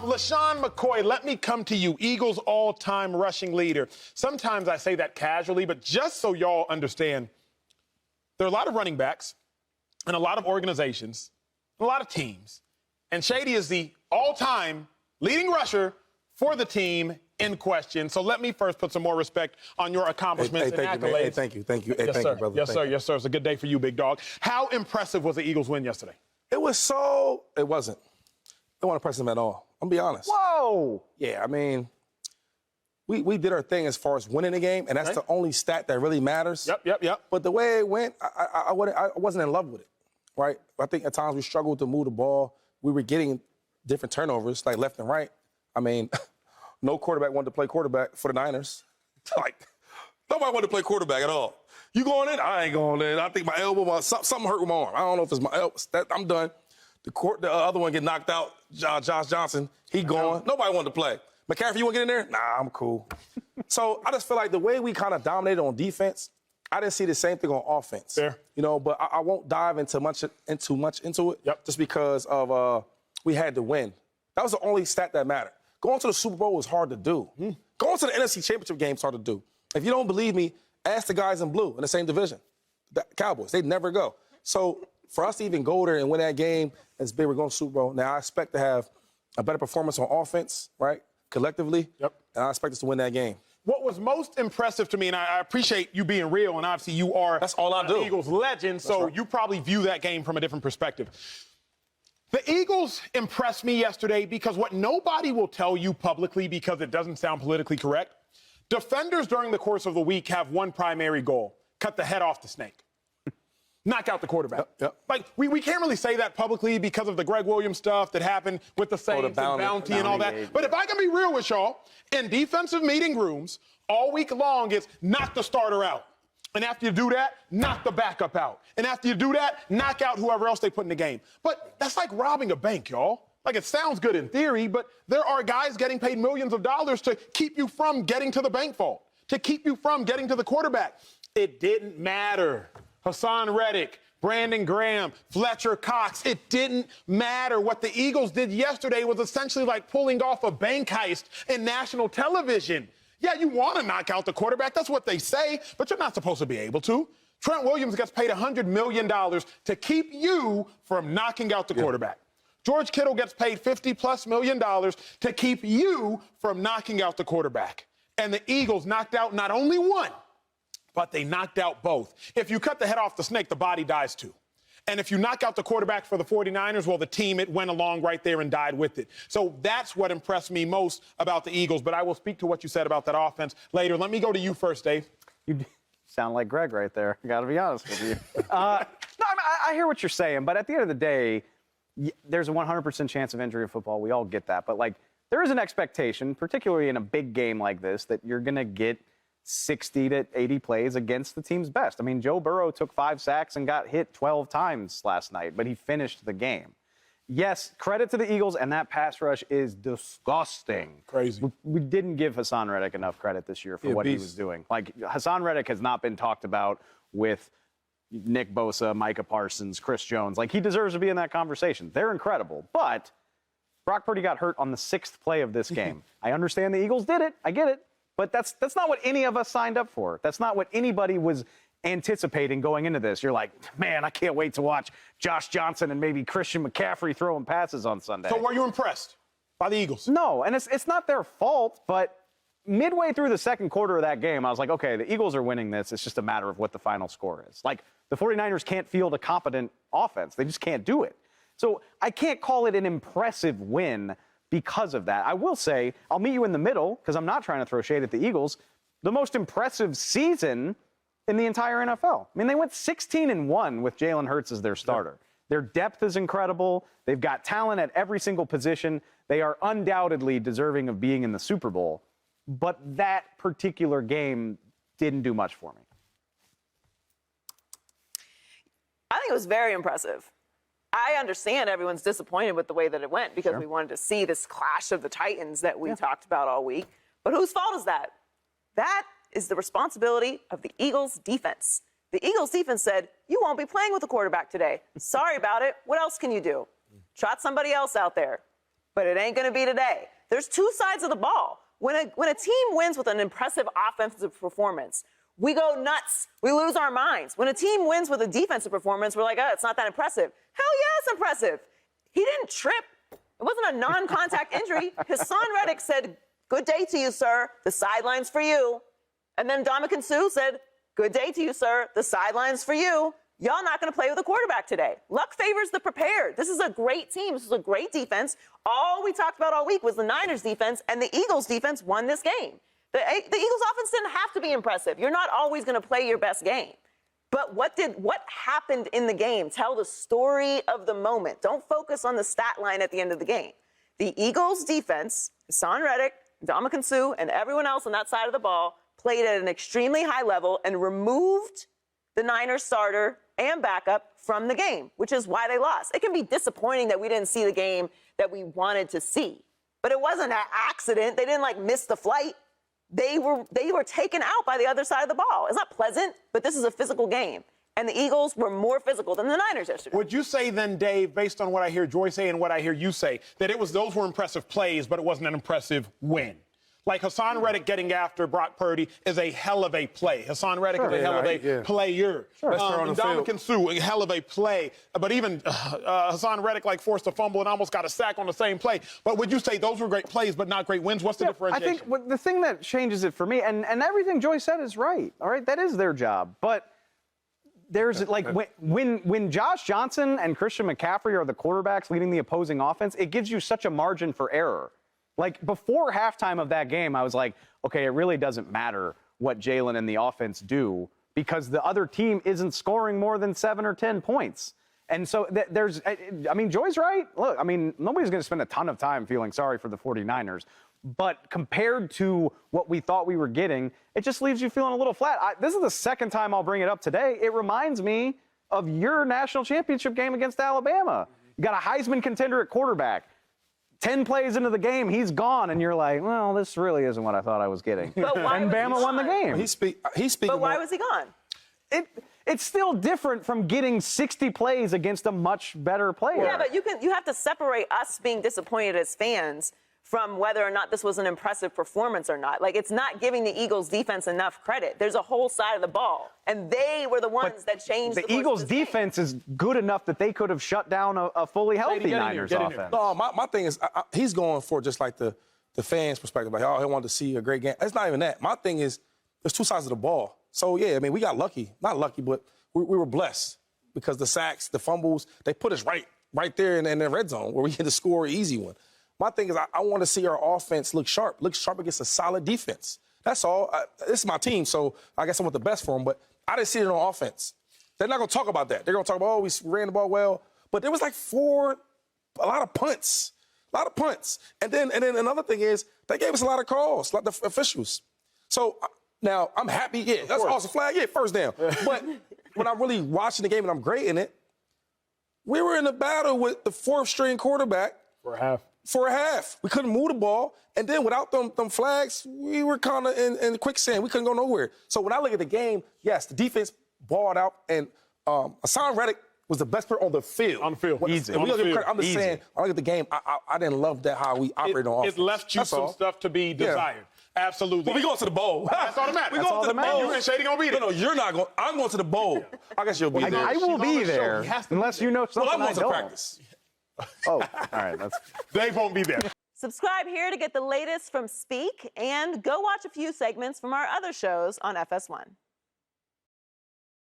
LeSean McCoy, let me come to you, Eagles all-time rushing leader. Sometimes I say that casually, but just so y'all understand, there are a lot of running backs and a lot of organizations, and a lot of teams, and Shady is the all-time leading rusher for the team in question. So let me first put some more respect on your accomplishments and accolades. Hey, thank you. Yes, thank sir. you, brother. Yes, sir. Yes, sir. It's a good day for you, big dog. How impressive was the Eagles' win yesterday? It wasn't. It wasn't impressive at all. I'm going to be honest. Whoa! Yeah, I mean, we did our thing as far as winning the game, and that's the only stat that really matters. Yep. But the way it went, I wasn't in love with it, right? I think at times we struggled to move the ball. We were getting different turnovers, like left and right. I mean, no quarterback wanted to play quarterback for the Niners. Like, nobody wanted to play quarterback at all. You going in? I ain't going in. I think my elbow, something hurt with my arm. I don't know if it's my elbow. I'm done. The other one get knocked out, Josh Johnson. He gone. Nobody wanted to play. McCaffrey, you want to get in there? Nah, I'm cool. So I just feel like the way we kind of dominated on defense, I didn't see the same thing on offense. Fair. You know, but I won't dive into much into it. Yep. Just because of we had to win. That was the only stat that mattered. Going to the Super Bowl was hard to do. Going to the NFC Championship Game is hard to do. If you don't believe me, ask the guys in blue in the same division, the Cowboys. They'd never go. So for us to even go there and win that game as big, we're going to Super Bowl. Now, I expect to have a better performance on offense, right, collectively. Yep. And I expect us to win that game. What was most impressive to me, and I appreciate you being real, and obviously you are That's all I do. Eagles legend, so right. you probably view that game from a different perspective. The Eagles impressed me yesterday because what nobody will tell you publicly, because it doesn't sound politically correct, defenders during the course of the week have one primary goal: cut the head off the snake. Knock out the quarterback. Yep. Like, we can't really say that publicly because of the Greg Williams stuff that happened with the Saints and bounty and all that. But if I can be real with y'all, in defensive meeting rooms, all week long, it's knock the starter out. And after you do that, knock the backup out. And after you do that, knock out whoever else they put in the game. But that's like robbing a bank, y'all. Like, it sounds good in theory, but there are guys getting paid millions of dollars to keep you from getting to the bank vault, to keep you from getting to the quarterback. It didn't matter. Hassan Reddick, Brandon Graham, Fletcher Cox, it didn't matter. What the Eagles did yesterday was essentially like pulling off a bank heist in national television. Yeah, you want to knock out the quarterback. That's what they say, but you're not supposed to be able to. Trent Williams gets paid $100 million to keep you from knocking out the quarterback. George Kittle gets paid $50+ million to keep you from knocking out the quarterback. And the Eagles knocked out not only one, but they knocked out both. If you cut the head off the snake, the body dies too. And if you knock out the quarterback for the 49ers, well, the team, it went along right there and died with it. So that's what impressed me most about the Eagles. But I will speak to what you said about that offense later. Let me go to you first, Dave. You sound like Greg right there. I got to be honest with you. I hear what you're saying, but at the end of the day, there's a 100% chance of injury in football. We all get that. But, like, there is an expectation, particularly in a big game like this, that you're going to get 60 to 80 plays against the team's best. I mean, Joe Burrow took 5 sacks and got hit 12 times last night, but he finished the game. Yes, credit to the Eagles, and that pass rush is disgusting. Crazy. We didn't give Hassan Reddick enough credit this year for what he was doing. Like, Hassan Reddick has not been talked about with Nick Bosa, Micah Parsons, Chris Jones. Like, he deserves to be in that conversation. They're incredible. But Brock Purdy got hurt on the 6th play of this game. I understand the Eagles did it. I get it. But that's not what any of us signed up for. That's not what anybody was anticipating going into this. You're like, man, I can't wait to watch Josh Johnson and maybe Christian McCaffrey throwing passes on Sunday. So were you impressed by the Eagles? No, and it's not their fault, but midway through the second quarter of that game, I was like, okay, the Eagles are winning this. It's just a matter of what the final score is. Like, the 49ers can't field a competent offense. They just can't do it. So I can't call it an impressive win because of that. I will say, I'll meet you in the middle, because I'm not trying to throw shade at the Eagles, the most impressive season in the entire NFL. I mean, they went 16-1 with Jalen Hurts as their starter. Their depth is incredible. They've got talent at every single position. They are undoubtedly deserving of being in the Super Bowl. But that particular game didn't do much for me. I think it was very impressive. I understand everyone's disappointed with the way that it went because we wanted to see this clash of the Titans that we talked about all week. But whose fault is that? That is the responsibility of the Eagles' defense. The Eagles' defense said, you won't be playing with the quarterback today. Sorry about it. What else can you do? Trot somebody else out there. but it ain't going to be today. There's two sides of the ball. When a team wins with an impressive offensive performance, we go nuts. We lose our minds. When a team wins with a defensive performance, we're like, oh, it's not that impressive. Hell yeah, it's impressive. He didn't trip. It wasn't a non-contact injury. Hassan Reddick said, good day to you, sir. The sideline's for you. And then Ndamukong Suh said, good day to you, sir. The sideline's for you. Y'all not going to play with a quarterback today. Luck favors the prepared. This is a great team. This is a great defense. All we talked about all week was the Niners defense, and the Eagles defense won this game. The Eagles offense didn't have to be impressive. You're not always going to play your best game. But what happened in the game? Tell the story of the moment. Don't focus on the stat line at the end of the game. The Eagles defense, Hassan Reddick, Ndamukong Suh, and everyone else on that side of the ball played at an extremely high level and removed the Niners starter and backup from the game, which is why they lost. It can be disappointing that we didn't see the game that we wanted to see, but it wasn't an accident. They didn't miss the flight. They were taken out by the other side of the ball. It's not pleasant, but this is a physical game. And the Eagles were more physical than the Niners yesterday. Would you say then, Dave, based on what I hear Joy say and what I hear you say, that those were impressive plays, but it wasn't an impressive win? Like Hassan Reddick getting after Brock Purdy is a hell of a play. Hassan Reddick is a hell of a player. Ndamukong Suh, a hell of a play. But even Hassan Reddick forced a fumble and almost got a sack on the same play. But would you say those were great plays but not great wins? What's the differentiation? I think the thing that changes it for me, and everything Joy said is right, all right? That is their job. But there's when Josh Johnson and Christian McCaffrey are the quarterbacks leading the opposing offense, it gives you such a margin for error. Before halftime of that game, I was like, okay, it really doesn't matter what Jalen and the offense do because the other team isn't scoring more than 7 or 10 points. And so Joy's right. Look, nobody's going to spend a ton of time feeling sorry for the 49ers. But compared to what we thought we were getting, it just leaves you feeling a little flat. This is the second time I'll bring it up today. It reminds me of your national championship game against Alabama. You got a Heisman contender at quarterback. 10 plays into the game, he's gone, and you're like, well, this really isn't what I thought I was getting. But why and Bama won the game. He's speaking. But why was he gone? It's still different from getting 60 plays against a much better player. Yeah, but you have to separate us being disappointed as fans from whether or not this was an impressive performance or not. It's not giving the Eagles defense enough credit. There's a whole side of the ball, and they were the ones that changed the Eagles defense is good enough that they could have shut down a fully healthy Niners offense. No, my thing is he's going for just the fans' perspective. He wanted to see a great game. It's not even that. My thing is there's two sides of the ball. So, yeah, we got lucky. Not lucky, but we were blessed because the sacks, the fumbles, they put us right there in the red zone where we get to score an easy one. My thing is I want to see our offense look sharp against a solid defense. That's all. This is my team, so I guess I want the best for them, but I didn't see it on offense. They're not going to talk about that. They're going to talk about, we ran the ball well, but there was a lot of punts. And then another thing is they gave us a lot of calls, like the officials. So now I'm happy. Yeah, that's awesome flag. Yeah, first down. But when I'm really watching the game and I'm grading it, we were in a battle with the fourth-string quarterback. For a half. We couldn't move the ball. And then without them flags, we were kind of in quicksand. We couldn't go nowhere. So when I look at the game, yes, the defense balled out. And Hassan Reddick was the best player on the field. On the field. Easy. I'm just saying, I look at the game, I didn't love that how we operated on offense. It left you some stuff to be desired. Absolutely. But we going to the bowl. That's all that matters. We going to the bowl. You and Shady going to be there. No, you're not going. I'm going to the bowl. I guess you'll be there. I will be there unless you know something I'm going I don't. to practice. Oh, all right. Dave won't be there. Subscribe here to get the latest from Speak and go watch a few segments from our other shows on FS1.